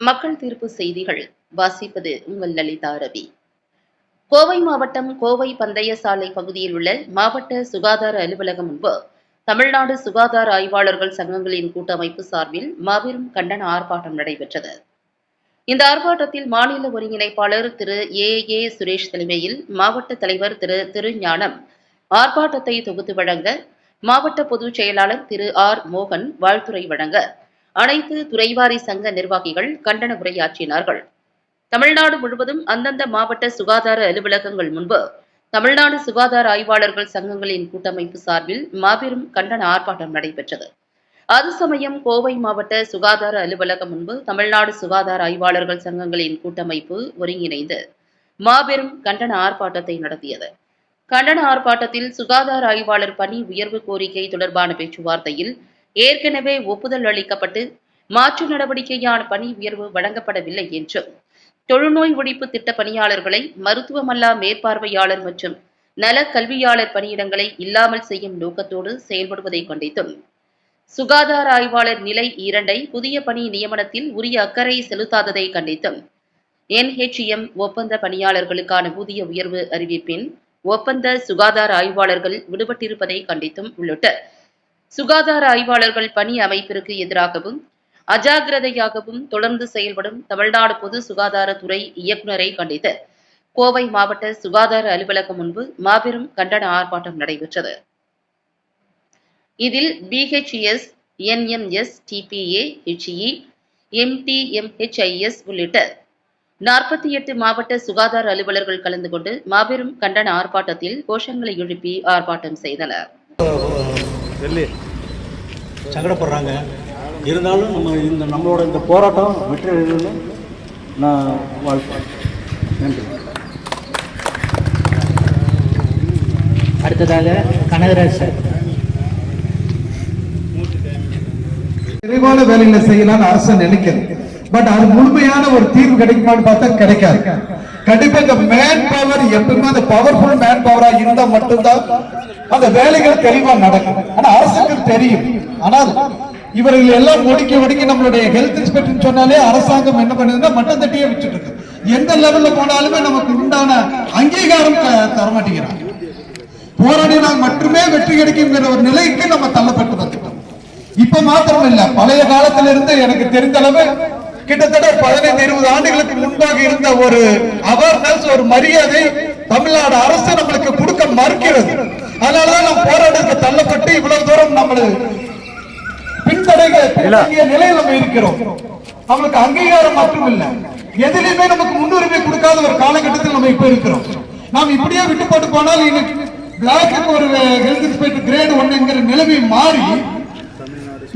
மக்கள் தீர்ப்பு செய்திகள் வாசிப்பது உங்கள் லலிதா ரவி. கோவை மாவட்டம் கோவை பந்தய சாலை பகுதியில் உள்ள மாவட்ட சுகாதார அலுவலகம் முன்பு தமிழ்நாடு சுகாதார ஆய்வாளர்கள் சங்கங்களின் கூட்டமைப்பு சார்பில் மாபெரும் கண்டன ஆர்ப்பாட்டம் நடைபெற்றது. இந்த ஆர்ப்பாட்டத்தில் மாநில ஒருங்கிணைப்பாளர் திரு ஏ சுரேஷ் தலைமையில் மாவட்ட தலைவர் திரு திருஞானம் ஆர்ப்பாட்டத்தை தொகுத்து வழங்க, மாவட்ட பொதுச் செயலாளர் திரு ஆர் மோகன் வாழ்த்துரை வழங்க, அனைத்து துறைவாரி சங்க நிர்வாகிகள் கண்டன உரையாற்றினார்கள். தமிழ்நாடு முழுவதும் அந்தந்த மாவட்ட சுகாதார அலுவலகங்கள் முன்பு தமிழ்நாடு சுகாதார ஆய்வாளர்கள் சங்கங்களின் கூட்டமைப்பு சார்பில் மாபெரும் கண்டன ஆர்ப்பாட்டம் நடைபெற்றது. அது சமயம் கோவை மாவட்ட சுகாதார அலுவலகம் முன்பு தமிழ்நாடு சுகாதார ஆய்வாளர்கள் சங்கங்களின் கூட்டமைப்பு ஒருங்கிணைந்து மாபெரும் கண்டன ஆர்ப்பாட்டத்தை நடத்தியது. கண்டன ஆர்ப்பாட்டத்தில் சுகாதார ஆய்வாளர் பணி உயர்வு கோரிக்கை தொடர்பான பேச்சுவார்த்தையில் ஏற்கனவே ஒப்புதல் அளிக்கப்பட்டு மாற்று நடவடிக்கையான பணி உயர்வு வழங்கப்படவில்லை என்றும், தொழுநோய் ஒழிப்பு திட்ட பணியாளர்களை மருத்துவமல்லா மேற்பார்வையாளர் மற்றும் நல கல்வியாளர் பணியிடங்களை இல்லாமல் செய்யும் நோக்கத்தோடு செயல்படுவதை கண்டித்தும், சுகாதார ஆய்வாளர் நிலை 2 புதிய பணி நியமனத்தில் உரிய அக்கறை செலுத்தாததை கண்டித்தும், NHM ஒப்பந்த பணியாளர்களுக்கான ஊதிய உயர்வு அறிவிப்பின் ஒப்பந்த சுகாதார ஆய்வாளர்கள் விடுபட்டிருப்பதை கண்டித்தும் உள்ளிட்ட சுகாதார ஆய்வாளர்கள் பணி அமைப்பிற்கு எதிராகவும் அஜாக்கிரதையாகவும் தொடர்ந்து செயல்படும் தமிழ்நாடு பொது சுகாதாரத்துறை இயக்குநரை கண்டித்து கோவை மாவட்ட சுகாதார அலுவலகம் முன்பு மாபெரும் கண்டன ஆர்ப்பாட்டம் நடைபெற்றது. இதில் BHS, NMS, TPA, HE, MTMHIS உள்ளிட்ட 48 மாவட்ட சுகாதார அலுவலர்கள் கலந்து கொண்டு மாபெரும் கண்டன ஆர்ப்பாட்டத்தில் கோஷங்களை எழுப்பி ஆர்ப்பாட்டம் செய்தனர். சங்கடப்படுறாங்க. இருந்தாலும் நம்மளோட இந்த போராட்டம் வெற்றி அடையணும்னு நான் வாழ்த்துறேன். நன்றி. அடுத்ததாக கனகராஜ் சார். விரைவான வேலைகளை செய்யலாம்னு அரசு நினைக்கிறது. பட் அது முழுமையான ஒரு தீர்வு கிடைக்குமான்னு பார்த்தா கிடைக்காது. கண்டிப்பா இந்த மேன் பவர் எப்பவுமே அந்த பவர்ஃபுல் மேன் பவரா இருந்தா மட்டும்தான் அந்த வேலைகள் தெளிவா நடக்கும். ஆனா அரசுக்கு தெரியும். ஆனால் இவர்கள் எல்லாம் ஒடுக்கி நம்மளுடைய ஹெல்த் இன்ஸ்பெக்டர் சொன்னாலே அரசாங்கம் என்ன பண்ணுதுன்னா மட்டம் தட்டியே வச்சுட்டு இருக்கு. எந்த லெவல்ல போனாலுமே நமக்கு உண்டான அங்கீகாரம் தர மாட்டேங்கிறாங்க. போராடினால் மட்டுமே வெற்றி கிடைக்குங்கிற ஒரு நிலைக்கு நம்ம தள்ளப்பட்டு வந்துட்டோம். இப்ப மாத்திரம் இல்ல, பழைய காலத்துல இருந்து எனக்கு தெரிந்த அளவு கிட்டத்தட்ட 15-20 ஆண்டுகளுக்கு முன்பாக இருந்த ஒரு அவேர்னஸ், ஒரு மரியாதை தமிழ்நாடு அரசு நம்மளுக்கு கொடுக்க மறுக்கிறது. அதனாலதான் நம்ம போராட்டத்துக்கு தள்ளப்பட்டு இவ்வளவு தூரம் நம்மளுக்கு பின்தடைய நிலையில் நம்ம இருக்கிறோம். நம்மளுக்கு அங்கீகாரம் மட்டும் இல்ல, எதிலுமே நமக்கு முன்னுரிமை கொடுக்காத ஒரு காலகட்டத்தில் நம்ம இப்ப இருக்கிறோம். நாம் இப்படியே விட்டு போட்டு போனால் பிளாக்கு ஒரு ஹெல்த் இன்ஸ்பெக்டர் கிரேட் 1 நிலைமை மாறி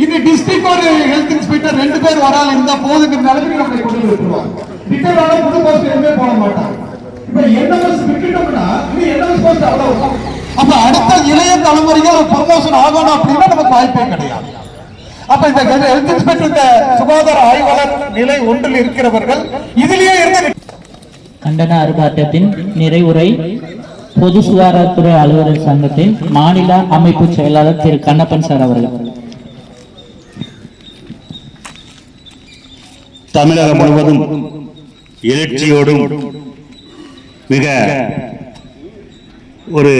இந்த டிஸ்ட்ரிக்ட் ஒரு ஹெல்த் இன்ஸ்பெக்டர் 2 பேர் வரால் இருந்தா போதுங்கிற நிலைமைக்கு நம்மளை கொண்டு வந்துருவாங்க. ரிட்டையர்டான புது போஸ்ட் எதுவுமே போட மாட்டாங்க. இப்ப என்எம்எஸ் விட்டுட்டோம்னா இது என்எம்எஸ் போஸ்ட் அவ்வளவுதான். அப்ப அடுத்த இளைய தலைமுறைகள் ஒரு ப்ரமோஷன் ஆகணும் அப்படின்னா நமக்கு வாய்ப்பே கிடையாது. அப்ப இந்த ஹெல்த் இன்ஸ்பெக்டர் சுகாதார ஆய்வாளர் நிலை 1 இருக்கிறவர்கள் இதிலேயே இருந்து கண்டன ஆர்ப்பாட்டத்தின் நிறைவுரை பொது சுகாதாரத்துறை அலுவலர் சங்கத்தின் மாநில அமைப்பு செயலாளர் திரு கண்ணப்பன் சார் அவர்கள். தமிழகம் முழுவதும் எழுச்சியோடும் மிக ஒரு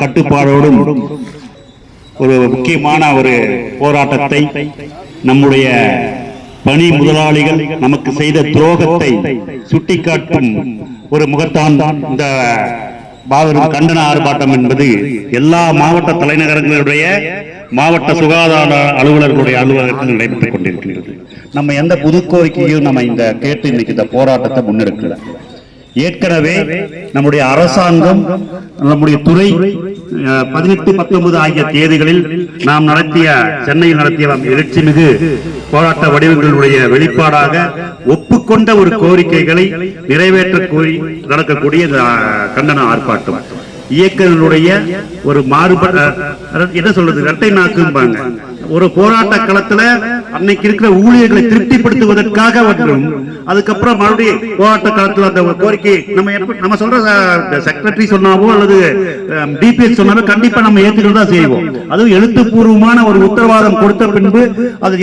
கட்டுப்பாடோடும் ஒரு முக்கியமான ஒரு போராட்டத்தை, நம்முடைய பணி முதலாளிகள் நமக்கு செய்த துரோகத்தை சுட்டிக்காட்டும் ஒரு முகத்தான் இந்த கண்டன ஆர்ப்பாட்டம் என்பது எல்லா மாவட்ட தலைநகரங்களுடைய மாவட்ட சுகாதார அலுவலர்களுடைய அலுவலகத்தில் நடைபெற்றுக் கொண்டிருக்கின்றது. நம்ம எந்த புது கோரிக்கையும் நம்ம இந்த கேட்டு இன்னைக்கு இந்த போராட்டத்தை முன்னெடுக்கல. ஏற்கனவே நம்முடைய அரசாங்கம், நம்முடைய துறை 18, 19 ஆகிய தேதிகளில் நாம் சென்னையில் நடத்திய எழுச்சிமிகு போராட்ட வடிவங்களுடைய வெளிப்பாடாக ஒப்புக்கொண்ட ஒரு கோரிக்கைகளை நிறைவேற்ற கோரி நடக்கக்கூடிய கண்டன ஆர்ப்பாட்டம் இயக்கங்களுடைய ஒரு மாறுபட்ட என்ன சொல்றது இரட்டை நாக்கும்பாங்க. ஒரு போராட்ட களத்துல அன்னைக்கு இருக்கிற ஊழியர்களை திருப்திப்படுத்துவதற்காக வந்துடும். அதுக்கப்புறம் மறுபடியும் போராட்ட காலத்தில் அந்த கோரிக்கை நம்ம சொல்ற செக்ரட்டரி சொன்னாவோ அல்லது டிபிஎஸ் சொன்னாலும் கண்டிப்பா நம்ம ஏற்றுக்கிட்டு தான் செய்வோம். அதுவும் எழுத்துப்பூர்வமான ஒரு உத்தரவாதம் கொடுத்த பின்பு அது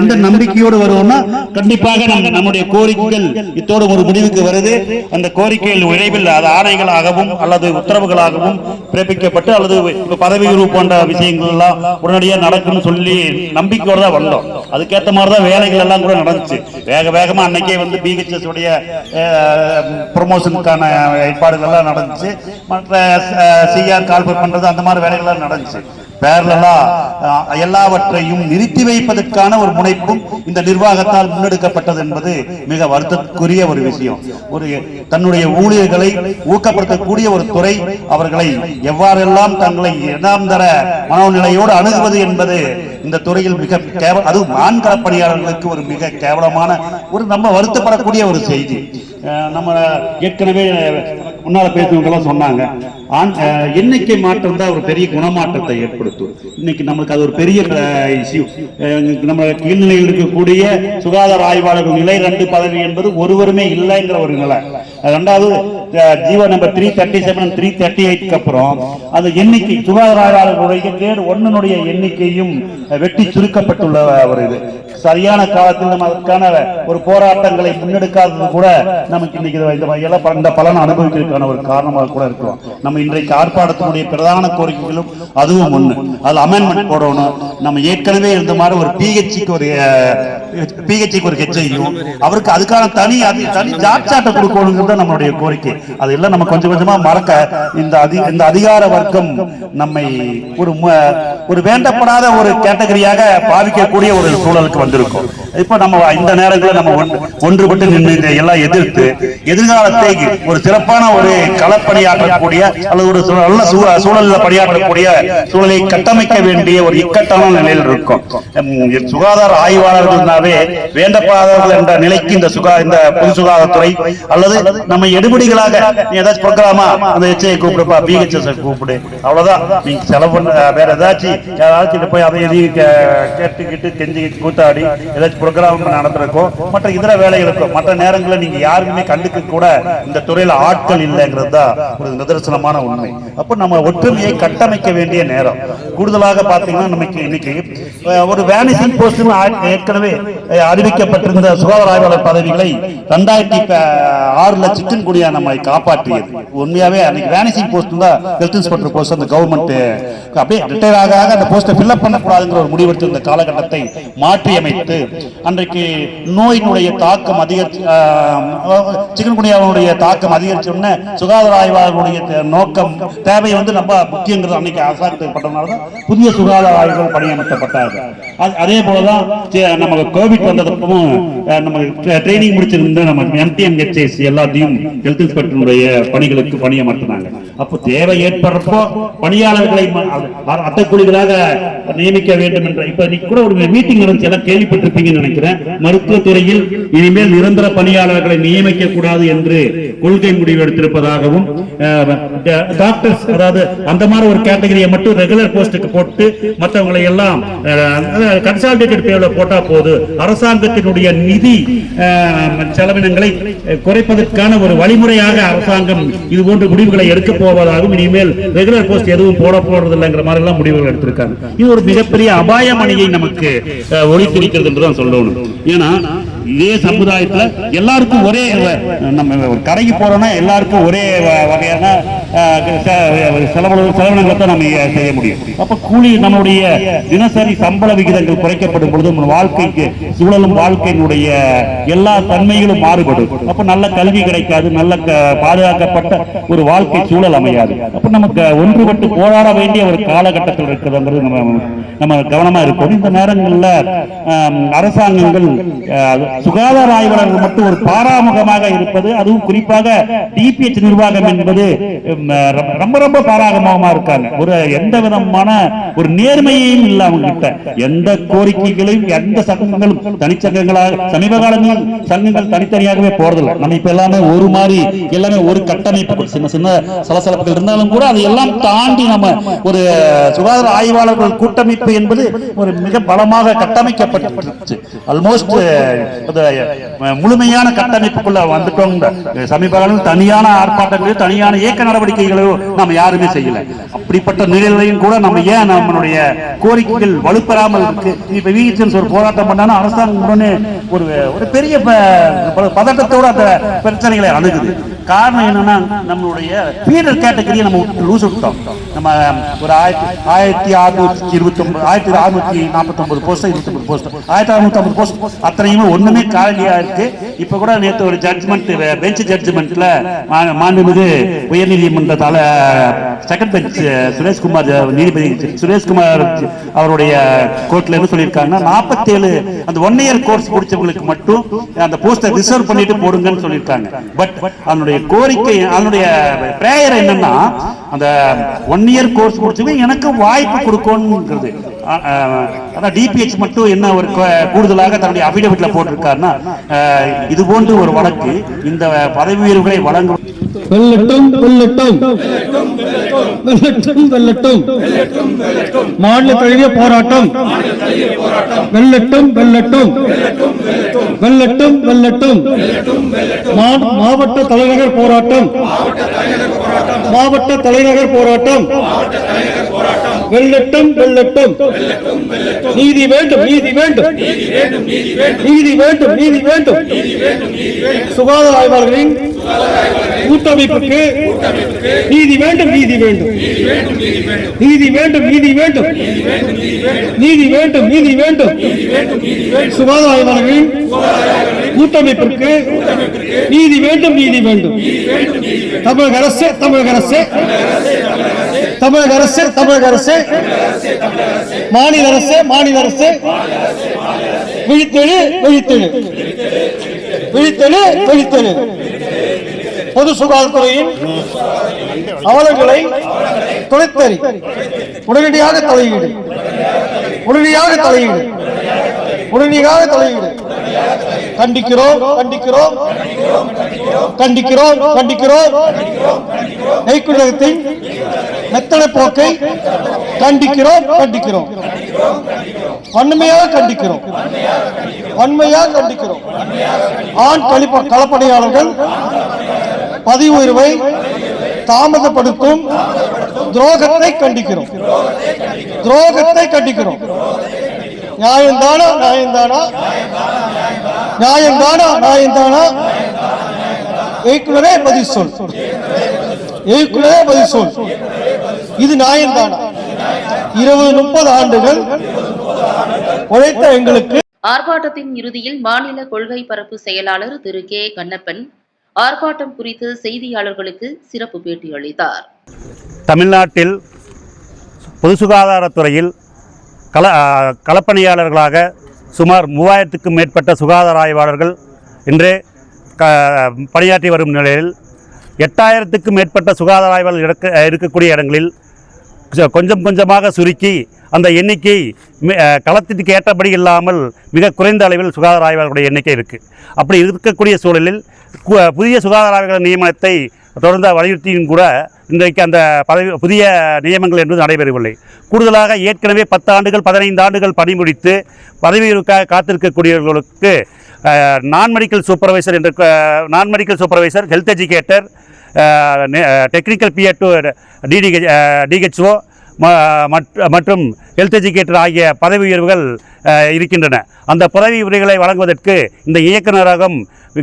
எந்த நம்பிக்கையோடு வருவோம்னா கண்டிப்பாக நம்முடைய கோரிக்கைகள் இத்தோடு ஒரு முடிவுக்கு வருது. அந்த கோரிக்கைகள் விரைவில் அது ஆணைகளாகவும் அல்லது உத்தரவுகளாகவும் பிறப்பிக்கப்பட்டு அல்லது பதவி உயர்வு போன்ற விஷயங்கள் எல்லாம் உடனடியாக நடக்கும்னு சொல்லி நம்பிக்கையோடு தான் வந்தோம். அதுக்கேற்ற மாதிரிதான் வேலைகள் எல்லாம் கூட நடந்துச்சு. வேகமா அன்னைக்கே வந்து பிஹெச்எஸ் உடைய ப்ரொமோஷனுக்கான ஏற்பாடுகள் எல்லாம் நடந்துச்சு. மற்ற சிஆர் கால்பர் பண்றது அந்த மாதிரி வேலைகள் எல்லாம் நடந்துச்சு. பேரலா எல்லாவற்றையும் நிறுத்தி வைப்பதற்கான ஒரு முனைப்பும் இந்த நிர்வாகத்தால் முன்னெடுக்கப்பட்டது என்பது மிக வருத்தத்துக்குரிய ஒரு விஷயம். ஒரு தன்னுடைய ஊழியர்களை ஊக்கப்படுத்தக்கூடிய ஒரு துறை அவர்களை எவ்வாறெல்லாம் தங்களை இரண்டாம் தர மனோநிலையோடு அணுகுவது என்பது இந்த துறையில் மிக அதுவும் ஆண்கள பணியாளர்களுக்கு ஒரு மிக கேவலமான ஒரு நம்ம வருத்தப்படக்கூடிய ஒரு செய்தி. நம்ம ஏற்கனவே முன்னால பேசுறவங்க சொன்னாங்க, எண்ணிக்கை மாற்றம் தான் ஒரு பெரிய குணமாற்றத்தை ஏற்படுத்தும். இன்னைக்கு நமக்கு அது ஒரு பெரிய இஷ்யூ. நம்ம கீழ்நிலையில் இருக்கக்கூடிய சுகாதார ஆய்வாளர்கள் நிலை 2 பதவி என்பது ஒருவருமே இல்லைங்கிற ஒரு நிலை. ரெண்டாவது ஜீவோ நம்பர் 337 338 அப்புறம் அந்த எண்ணிக்கை சுகாதார ஆய்வாளர்களுடைய கிரேட் 1 எண்ணிக்கையும் வெட்டி சுருக்கப்பட்டுள்ள ஒரு இது. சரியான காலத்தில் நம்ம அதற்கான ஒரு போராட்டங்களை முன்னெடுக்காதது கூட நமக்கு இன்னைக்கு இந்த பலன் அனுபவிக்கிறதுக்கான ஒரு காரணமாக கூட இருக்கிறோம். நம்ம இன்றைக்கு ஆர்ப்பாட்டத்தினுடைய பிரதான கோரிக்கைகளும் அதுவும் ஒண்ணு. அதுல அமெண்ட்மெண்ட் போடணும். நம்ம ஏற்கனவே இருந்த மாதிரி ஒரு பிஹெச்சிக்கு ஒரு ஹெச்ஐயும் அவருக்கு அதுக்கான தனி ஜாப் சாட்டை கொடுக்கணுங்கிறது நம்மளுடைய கோரிக்கை. அதெல்லாம் நம்ம கொஞ்சம் கொஞ்சமா மறக்க இந்த அதிகார வர்க்கம் நம்மை ஒரு வேண்டப்படாத ஒரு கேட்டகரியாக பாவிக்கக்கூடிய ஒரு சூழலுக்கு வந்திருக்கும். இப்ப நம்ம இந்த நேரங்களில் நம்ம ஒன்றுபட்டு நின்று எல்லாம் எதிர்த்து எதிர்காலத்தை ஒரு சிறப்பான ஒரு களப்பணியாற்றக்கூடிய அல்லது ஒரு நல்ல சூழலில் பணியாற்றக்கூடிய சூழலை கட்டமைக்க வேண்டிய ஒரு இக்கட்டான நிலையில் இருக்கும். சுகாதார ஆய்வாளர்கள்னாவே வேண்டப்படாதவர்கள் என்ற நிலைக்கு இந்த பொது சுகாதாரத்துறை அல்லது நம்ம எடுபடிகளாக ஏதாச்சும் ப்ரோக்ராமா அந்த ஹெச்ஐ கூப்பிடுப்பா, பிஹெச்எஸ் கூப்பிடு, அவ்வளவுதான். நீங்க செலவு பண்ண வேற ஏதாச்சும் போய் அதை எதையும் கேட்டுக்கிட்டு கெஞ்சி கூத்தாடி ஏதாச்சும் ப்ரோக்ராம் நடத்துறதுக்கோ மற்ற இதர வேலைகளுக்கோ மற்ற நேரங்களில் நீங்க யாருக்குமே கண்டுக்க கூட இந்த துறையில ஆட்கள் இல்லைங்கிறது தான் ஒரு நிதர்சனமான உண்மை. அப்போ நம்ம ஒற்றுமையை கட்டமைக்க வேண்டிய நேரம். கூடுதலாக பாத்தீங்கன்னா நமக்கு இன்னைக்கு ஒரு வேனிசிங் போஸ்ட் ஏற்கனவே அறிவிக்கப்பட்டிருந்த சுகாதார ஆய்வாளர் பதவிகளை 2006 சிக்கன் குடியா நம்மை காப்பாற்றியது. உண்மையாவே அன்னைக்கு வேனிசிங் போஸ்ட் தான் ஹெல்த் இன்ஸ்பெக்டர் போஸ்ட் அந்த கவர்மெண்ட் அப்படியே ரிட்டையர் ஆக அந்த போஸ்ட்டை ஃபில் அப் பண்ணக்கூடாதுங்கிற ஒரு முடிவெடுத்து இந்த காலகட்டத்தை மாற்றி அமைத்து அன்றைக்கு நோயினுடைய தாக்கம் அதிகரிச்சு சிக்கன் குனியாவுடைய தாக்கம் அதிகரிச்சோம்னா சுகாதார ஆய்வாளர்களுடைய நோக்கம் தேவை வந்து ரொம்ப முக்கியங்கிறது அன்னைக்கு அரசாங்கப்பட்டதுனாலதான் புதிய சுகாதார ஆய்வுகள் பணியமர்த்தப்பட்டார்கள். அதே போலதான் நம்ம கோவிட் வந்ததுக்கும் நம்ம ட்ரைனிங் முடிச்சிருந்த நம்ம எம்டிஎம்ஹெச்எஸ் எல்லாத்தையும் ஹெல்த் இன்ஸ்பெக்டருடைய பணிகளுக்கு பணியமர்த்தினாங்க. அப்போ தேவை ஏற்படுறப்போ பணியாளர்களை அட்டக்குழிகளாக நியமிக்க வேண்டும் என்ற இப்ப கூட ஒரு மீட்டிங் நடந்துச்சு, எல்லாம் கேள்விப்பட்டிருப்பீங்கன்னு நினைக்கிறேன். மருத்துவத்துறையில் இனிமேல் நிரந்தர பணியாளர்களை நியமிக்க கூடாது என்று கொள்கை முடிவு எடுத்திருப்பதாகவும் டாக்டர்ஸ் அதாவது அந்த மாதிரி ஒரு கேட்டகரியை மட்டும் ரெகுலர் போஸ்டுக்கு போட்டு மற்றவங்களை எல்லாம் கன்சால்டேட்டட் பேல போட்டா போது அரசாங்கத்தினுடைய நிதி செலவினங்களை குறைப்பதற்கான ஒரு வழிமுறையாக அரசாங்கம் இது போன்ற முடிவுகளை எடுக்க போவதாகவும் இனிமேல் ரெகுலர் போஸ்ட் எதுவும் போட போறதில்லைங்கிற மாதிரி எல்லாம் முடிவுகள் எடுத்திருக்காங்க. இது ஒரு மிகப்பெரிய அபாய மணியை நமக்கு ஒளித்திருக்கிறது என்றுதான் சொல்லணும். ஏன்னா இதே சமுதாயத்துல எல்லாருக்கும் ஒரே நம்ம கடைக்கு போறோம்னா எல்லாருக்கும் ஒரே வகையான செலவினங்களை தான் நம்ம செய்ய முடியும். அப்ப கூலி நம்மளுடைய தினசரி சம்பள விகிதங்கள் குறைக்கப்படும் பொழுது நம்ம வாழ்க்கைக்கு சூழலும் வாழ்க்கையினுடைய எல்லா தன்மைகளும் மாறுபடும். அப்ப நல்ல கல்வி கிடைக்காது, நல்ல பாதுகாக்கப்பட்ட ஒரு வாழ்க்கை சூழல் அமையாது. அப்ப நமக்கு ஒன்றுபட்டு போராட வேண்டிய ஒரு காலகட்டத்தில் இருக்கிறதுங்கிறது நம்ம கவனமா இருக்கும். இந்த நேரங்களில் அரசாங்கங்கள் சுகாதார ஆய்வாளர்கள் மட்டும் ஒரு பாராமுகமாக இருப்பது, அதுவும் குறிப்பாக டிபிஎச் நிர்வாகம் என்பது ரொம்ப ரொம்ப பாராமுகமா இருக்காங்க. ஒரு எந்த விதமான ஒரு நேர்மையையும் இல்ல அவங்க கிட்ட. எந்த கோரிக்கைகளையும் எந்த சங்கங்களும் தனிச்சங்கங்களாக சமீப காலங்களில் சங்கங்கள் தனித்தனியாகவே போறதில்லை. நம்ம இப்ப எல்லாமே ஒரு மாதிரி எல்லாமே ஒரு கட்டமைப்பு சின்ன சின்ன சலசலப்புகள் இருந்தாலும் கூட அதையெல்லாம் தாண்டி நம்ம ஒரு சுகாதார ஆய்வாளர்கள் கூட்டமைப்பு என்பது ஒரு மிக பலமாக கட்டமைக்கப்பட்டு ஆல்மோஸ்ட் முழுமையான கட்டமைப்புக்குள்ள வந்துட்டோம். சமீப காலத்தில் தனியான ஆர்ப்பாட்டங்களோ தனியான இயக்க நடவடிக்கைகளோ நம்ம யாருமே செய்யல. அப்படிப்பட்ட நிலையிலையும் கூட நம்ம ஏன் நம்மளுடைய கோரிக்கைகள் வலுப்பெறாமல் இருக்கு? இப்ப விஹெச்எம்ஸ் ஒரு போராட்டம் பண்ணாலும் அரசாங்கம் உடனே ஒரு பெரிய பதட்டத்தோட அந்த பிரச்சனைகளை அணுகுது. காரணம் என்னன்னா நம்மளுடைய ஃபீடர் கேட்டகரியை நம்ம லூஸ் விட்டோம். நம்ம ஒரு 1649 போஸ்ட் 29 போஸ்ட் 1650 போஸ்ட் அத்தனையுமே ஒண்ணுமே காலியா இருக்கு. இப்ப கூட நேற்று ஒரு ஜட்ஜ்மெண்ட் பெஞ்ச் ஜட்ஜ்மெண்ட்ல மாண்புமிகு உயர்நீதிமன்ற செகண்ட் பெஞ்ச் சுரேஷ்குமார் நீதிபதி சுரேஷ்குமார் அவருடைய கோர்ட்ல என்ன சொல்லியிருக்காங்கன்னா 47 அந்த 1 இயர் கோர்ஸ் முடிச்சவங்களுக்கு மட்டும் அந்த போஸ்டை ரிசர்வ் பண்ணிட்டு போடுங்கன்னு சொல்லியிருக்காங்க. பட் அதனுடைய கோரிக்கை அதனுடைய பிரேயர் என்னன்னா அந்த 1 இயர் கோர்ஸ் முடிச்சவங்க எனக்கு வாய்ப்பு கொடுக்கணும்ங்கிறது. டிபிஎச் மட்டும் என்ன ஒரு கூடுதலாக தன்னுடைய அபிடவிட்ல போட்டிருக்காருன்னா இது போன்று ஒரு வழக்கு இந்த பதவி உயர்வுகளை வழங்கும் வெல்லட்டும் வெல்லட்டும் வெல்லட்டும் வெல்லட்டும் மாநில தழுவிய போராட்டம் வெல்லட்டும் வெல்லட்டும் வெல்லட்டும் வெல்லட்டும் மாவட்ட தலைநகர் போராட்டம் மாவட்ட தலைநகர் போராட்டம் வெல்லட்டும் வெல்லட்டும் நீதி வேண்டும் நீதி வேண்டும் நீதி வேண்டும் நீதி வேண்டும் சுகாதார ஆய்வாளர்களின் கூட்டமைப்புக்கு நீதி வேண்டும் நீதி வேண்டும் நீதி வேண்டும் நீதி வேண்டும் நீதி வேண்டும் நீதி வேண்டும் சுகாதார ஆய்வாளர்களின் கூட்டமைப்பிற்கு நீதி வேண்டும் நீதி வேண்டும் தமிழக அரசு தமிழக அரசு தமிழக அரசு தமிழக அரசு மாநில அரசு மாநில அரசு விழித்தெழு விழித்தெழு விழித்தெழு விழித்தெழு பொது சுகாதாரத்துறையின் அவலங்களை துடைத்தறி உடனடியாக தலையீடு உடனடியாக தலையீடு உடனடியாக தலையீடு கண்டிக்கிறோம் கண்டிக்கிறோம் கண்டிக்கிறோம் கண்டிக்கிறோம் நெய்க்குலகத்தின் மெத்தனை போக்கை கண்டிக்கிறோம் கண்டிக்கிறோம் வன்மையாக கண்டிக்கிறோம் வன்மையாக கண்டிக்கிறோம் ஆண் களப்பணியாளர்கள் பதவி உயர்வை தாமதப்படுத்தும் துரோகத்தை கண்டிக்கிறோம் துரோகத்தை கண்டிக்கிறோம் நியாயம்தானா நியாயம்தானா நியாயம்தானா நியாயம்தானா ஏக்குலரே பதில் சொல் ஏக்குலரே பதில் சொல் இது நியாயம்தானா 20-30 ஆண்டுகள் உழைத்த எங்களுக்கு. ஆர்ப்பாட்டத்தின் இறுதியில் மாநில கொள்கை பரப்பு செயலாளர் திரு கே கண்ணப்பன் ஆர்ப்பாட்டம் குறித்து செய்தியாளர்களுக்கு சிறப்பு பேட்டி அளித்தார். தமிழ்நாட்டில் பொது சுகாதாரத்துறையில் களப்பணியாளர்களாக சுமார் 3000க்கும் மேற்பட்ட சுகாதார ஆய்வாளர்கள் இன்று பணியாற்றி வரும் நிலையில் 8000க்கும் மேற்பட்ட சுகாதார ஆய்வாளர்கள் இருக்கக்கூடிய இடங்களில் கொஞ்சம் கொஞ்சமாக சுருக்கி அந்த எண்ணிக்கை களத்திற்கு ஏற்றபடி இல்லாமல் மிக குறைந்த அளவில் சுகாதார ஆய்வாளர்களுடைய எண்ணிக்கை இருக்குது. அப்படி இருக்கக்கூடிய சூழலில் புதிய சுகாதார ஆய்வாளர் நியமனத்தை தொடர்ந்து வலியுறுத்தியும் கூட இன்றைக்கு அந்த புதிய நியமனங்கள் என்பது நடைபெறவில்லை. கூடுதலாக ஏற்கனவே 10 ஆண்டுகள் 15 ஆண்டுகள் பணி முடித்து பதவியுறுக்காக காத்திருக்கக்கூடியவர்களுக்கு நான் medical supervisor health educator technical PA to DHO மற்றும் ஹெல்த் எஜுகேட்டர் ஆகிய பதவி உயர்வுகள் இருக்கின்றன. அந்த பதவி உயர்வுகளை வழங்குவதற்கு இந்த இயக்குநரகம்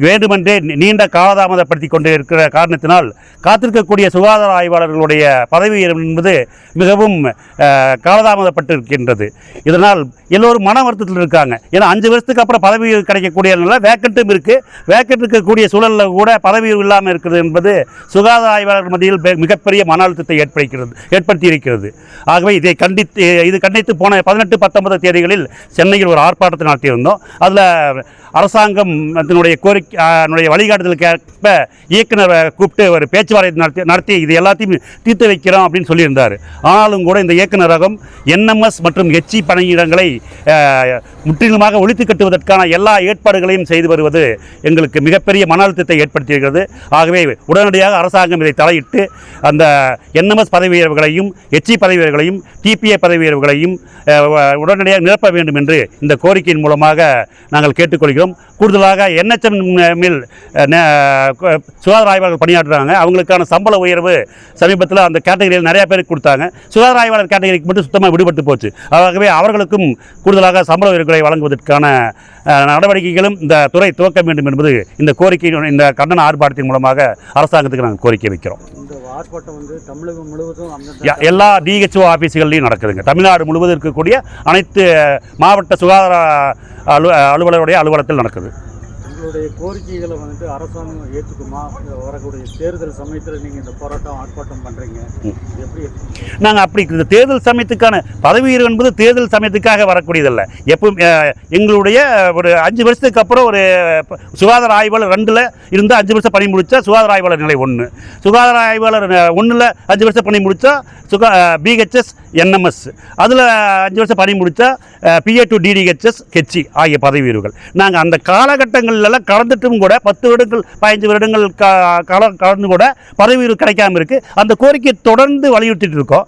வேண்டுமென்றே நீண்ட காலதாமதப்படுத்தி கொண்டு இருக்கிற காரணத்தினால் காத்திருக்கக்கூடிய சுகாதார ஆய்வாளர்களுடைய பதவி உயர்வு என்பது மிகவும் காலதாமதப்பட்டு இருக்கின்றது. இதனால் எல்லோரும் மன வருத்தத்தில் இருக்காங்க. ஏன்னா 5 வருஷத்துக்கு அப்புறம் பதவி உயர்வு கிடைக்கக்கூடிய வேக்கண்ட்டும் இருக்குது. வேக்கண்ட் இருக்கக்கூடிய சூழலில் கூட பதவி உயர்வு இல்லாமல் இருக்கிறது என்பது சுகாதார ஆய்வாளர்கள் மத்தியில் மிகப்பெரிய மன அழுத்தத்தை ஏற்படுத்தி இருக்கிறது. ஆகவே இதை கண்டித்து போன 18-19 தேதிகளில் சென்னையில் ஒரு ஆர்ப்பாட்டத்தை நடத்தியிருந்தோம். அதில் அரசாங்கம் அதனுடைய கோரிக்கை வழிகாட்டுதலுக்கேற்ப இயக்குனர் கூப்பிட்டு ஒரு பேச்சுவார்த்தை நடத்தி இது எல்லாத்தையும் தீர்த்து வைக்கிறோம் அப்படின்னு சொல்லியிருந்தார். ஆனாலும் கூட இந்த இயக்குநரகம் NMS மற்றும் HE பணியிடங்களை முற்றிலுமாக ஒழித்து கட்டுவதற்கான எல்லா ஏற்பாடுகளையும் செய்து வருவது எங்களுக்கு மிகப்பெரிய மன அழுத்தத்தை ஏற்படுத்தியிருக்கிறது. ஆகவே உடனடியாக அரசாங்கம் இதை தலையிட்டு அந்த NMS பதவி உயர்வுகளையும் HE பதவி உயர்வுகளையும் TPA பதவி உயர்வுகளையும் உடனடியாக நிரப்ப வேண்டும் என்று இந்த கோரிக்கையின் மூலமாக நாங்கள் கேட்டுக்கொள்கிறோம். கூடுதலாக NHM மில் சுகாதார ஆய்வாளர்கள் பணியாற்றுறாங்க. அவங்களுக்கான சம்பள உயர்வு சமீபத்தில் அந்த கேட்டகரியில் நிறைய பேருக்கு கொடுத்தாங்க. சுகாதார ஆய்வாளர் கேட்டகரிக்கு மட்டும் சுத்தமாக விடுபட்டு போச்சு. ஆகவே அவர்களுக்கும் கூடுதலாக சம்பள உயர்வுகளை வழங்குவதற்கான நடவடிக்கைகளும் இந்த துறை துவக்க வேண்டும் என்பது இந்த கோரிக்கையின் இந்த கண்டன ஆர்ப்பாட்டத்தின் மூலமாக அரசாங்கத்துக்கு நாங்கள் கோரிக்கை வைக்கிறோம். இந்த ஆர்ப்பாட்டம் வந்து தமிழகம் முழுவதும் எல்லா DHO ஆஃபீஸுகள்லையும் நடக்குதுங்க. தமிழ்நாடு முழுவதும் இருக்கக்கூடிய அனைத்து மாவட்ட சுகாதார அலுவலருடைய அலுவலகத்தில் நடக்குது. உங்களுடைய கோரிக்கைகளை வந்துட்டு அரசாங்கம் ஏற்றுக்குமா? வரக்கூடிய தேர்தல் சமயத்தில் நீங்கள் இந்த போராட்டம் ஆர்ப்பாட்டம் பண்ணுறீங்க, எப்படி? நாங்கள் அப்படி இந்த தேர்தல் சமயத்துக்கான பதவி உயர்வு என்பது தேர்தல் சமயத்துக்காக வரக்கூடியதல்ல. எப்பவும் எங்களுடைய ஒரு 5 வருஷத்துக்கு அப்புறம் ஒரு சுகாதார ஆய்வாளர் 2ல் இருந்து 5 வருஷம் பணி முடித்தா சுகாதார ஆய்வாளர் நிலை 1, சுகாதார ஆய்வாளர் 1ல் 5 வருஷம் பணி முடித்தா BHS NMS, அதில் 5 வருஷம் பணி முடித்தா PA to DDHS HE ஆகிய பதவி உயர்வுகள். நாங்கள் அந்த காலகட்டங்களில் கடந்துட்டும் கூட 10 வருடங்கள் 15 வருடங்கள் கடந்து கூட பதவி உயர்வு கிடைக்காம இருக்கு. அந்த கோரிக்கையை தொடர்ந்து வலியுறுத்திட்டு இருக்கோம்.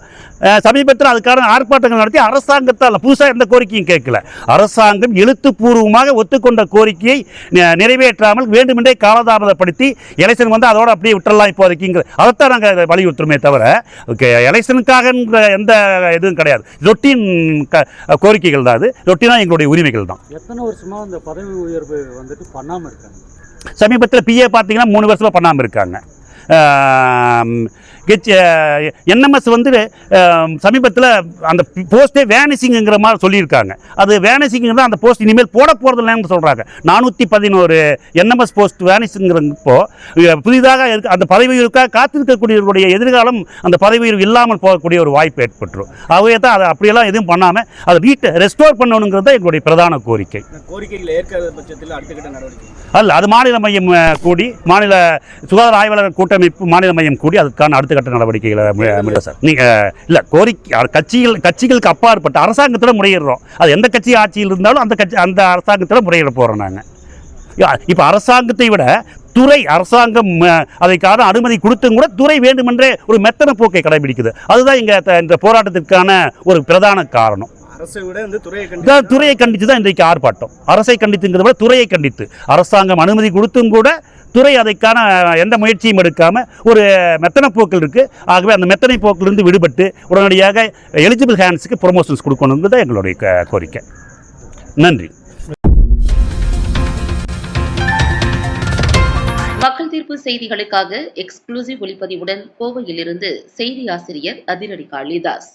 சமீபத்தில் அதுக்கான ஆர்ப்பாட்டங்கள் நடத்தி அரசாங்கத்தால் புதுசாக எந்த கோரிக்கையும் கேட்கல. அரசாங்கம் எழுத்துப்பூர்வமாக ஒத்துக்கொண்ட கோரிக்கையை நிறைவேற்றாமல் வேண்டுமென்றே காலதாமதப்படுத்தி எலெக்ஷன் வந்து அதோட அப்படியே விட்டுறலாம் இப்போதைக்குங்கிற அதைத்தான் நாங்கள் வலியுறுத்துறோமே தவிர எலெக்ஷனுக்காக எந்த இதுவும் கிடையாது. ரொட்டீன் கோரிக்கைகள் தான், அது ரொட்டீனாக எங்களுடைய உரிமைகள் தான். எத்தனை வருஷமா இந்த பதவி உயர்வு வந்துட்டு பண்ணாமல் இருக்காங்க? சமீபத்தில் PA பார்த்தீங்கன்னா 3 வருஷமாக பண்ணாமல் இருக்காங்க. NMS வந்து சமீபத்தில் அந்த போஸ்ட்டே வேனிசிங்கிற மாதிரி சொல்லியிருக்காங்க. அது வேனிசிங்கிறது அந்த போஸ்ட் இனிமேல் போட போகிறதில்லன்னு சொல்கிறாங்க. 411 NMS போஸ்ட் வேனிசிங்கிறப்போ புதிதாக அந்த பதவி உயர்வுக்காக காத்திருக்கக்கூடியவர்களுடைய எதிர்காலம் அந்த பதவி உயர்வு இல்லாமல் போகக்கூடிய ஒரு வாய்ப்பு ஏற்பட்டுரும். ஆகவே தான் அதை அப்படியெல்லாம் எதுவும் பண்ணாமல் அதை ரெஸ்டோர் பண்ணணுங்கிறது தான் எங்களுடைய பிரதான கோரிக்கை. கோரிக்கைகள் ஏற்காத பட்சத்தில் அடுத்த கட்ட நடவடிக்கை அல்ல, அது மாநில மையம் கூடி, மாநில சுகாதார ஆய்வாளர் கூட்டமைப்பு மாநில மையம் கூடி அதுக்கான அடுத்த கட்ட நடவடிக்கைகளை சார். நீங்கள் இல்லை கட்சிகளுக்கு அப்பாற்பட்ட அரசாங்கத்தில் முறையிடுறோம். அது எந்த கட்சி ஆட்சியில் இருந்தாலும் அந்த அரசாங்கத்தில் முறையிட போகிறோம் நாங்கள். இப்போ அரசாங்கத்தை விட துறை அரசாங்கம் அதைக்கான அனுமதி கொடுத்தும் கூட துறை வேண்டுமென்றே ஒரு மெத்தன போக்கை கடைபிடிக்குது. அதுதான் இந்த போராட்டத்திற்கான ஒரு பிரதான காரணம். துறையை கண்டித்து தான் இன்றைக்கு ஆர்ப்பாட்டம். அரசை கண்டித்துங்கிறத விட துறையை கண்டித்து அரசாங்கம் அனுமதி கொடுத்தும் கூட துறை அதைக்கான எந்த முயற்சியும் எடுக்காமல் ஒரு மெத்தனை போக்கில் இருக்குது. ஆகவே அந்த மெத்தனை போக்கிலிருந்து விடுபட்டு உடனடியாக எலிஜிபிள் ஹேண்ட்ஸுக்கு ப்ரொமோஷன்ஸ் கொடுக்கணுங்கிறது எங்களுடைய கோரிக்கை. நன்றி. மக்கள் தீர்ப்பு செய்திகளுக்காக எக்ஸ்க்ளூசிவ் ஒளிப்பதிவுடன் கோவையிலிருந்து செய்தி ஆசிரியர் அதிரடி காளிதாஸ்.